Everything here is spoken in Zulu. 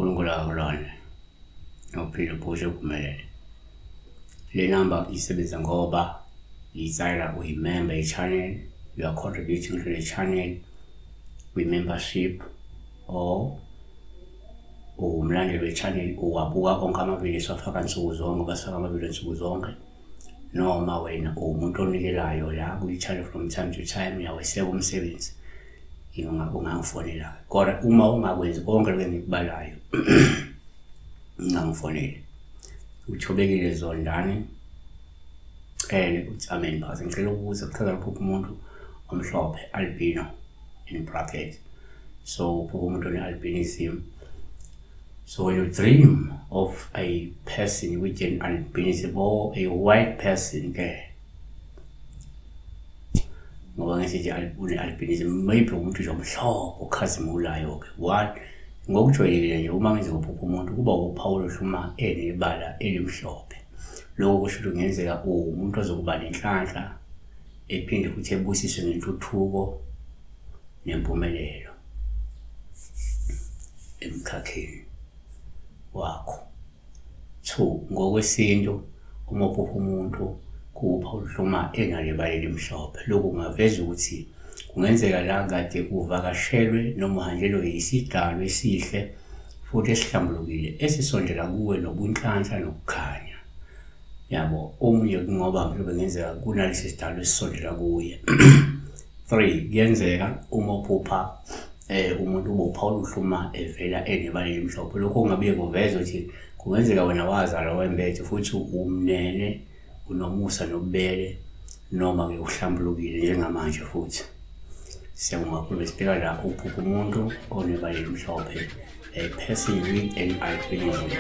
uNkulunkulu akulona nophila uphushe uphumelele. Le number isebenza ngoba yitsayela uyi-member ye-channel, you are contributing to the channel with membership or umlandeli we-channel uwabuka konke amavidiyo esiwafaka nsuku zonke, basifaka amavidiyo nsuku zonke, noma wena umuntu onikelayo la kwi-channel from time to time, uyaweseka umsebenzi, ungangifonela. Kodwa uma ungakwenzi konke lokhu engikubalayo ungangifoneli. Uthobekile Zondani uthi amen phakathi. Ngicela ukubuza kuchaza lapho umuntu omhlophe albino in bracket. So umuntu one-albinism. So when you dream of a person with an albinism or a white person ngoba ngesithi une-albinism, maybe umuntu nje omhlophe okhazimulayo what ngokujwayelekile nje uma ngenze ngophupha umuntu kuba uphawu oluhluma enebala elimhlophe. Lokho kusho ukuthi kungenzeka umuntu ozokuba nenhlanhla ephinde futhi ebusiswe ngentuthuko nempumelelo emkhakheni wakho. 2, ngokwesintu uma uphupha umuntu kuwuphawu oluhluma enalebala elimhlophe, lokhu kungaveza ukuthi kungenzeka la kade uvakashelwe noma uhanjelwe yisidalwa esihle futhi esihlambulukile esisondela kuwe nobunhlanhla nokukhanya. Yabo, omunye ngoba mhlawumbe kungenzeka kunalesi sidalwa esisondela kuye. 3, kuyenzeka uma uphupha umuntu ubophawu oluhluma evela enebala elimhlophe, lokho kungabuye kuveza ukuthi kungenzeka wena wazalwa wembethe futhi umnene, unomusa nobubele, noma-ke uhlambulukile njengamanje futhi. Siyabonga kakhulu besibheka la uphupha umuntu onebala elimhlophe, a person with an albinism.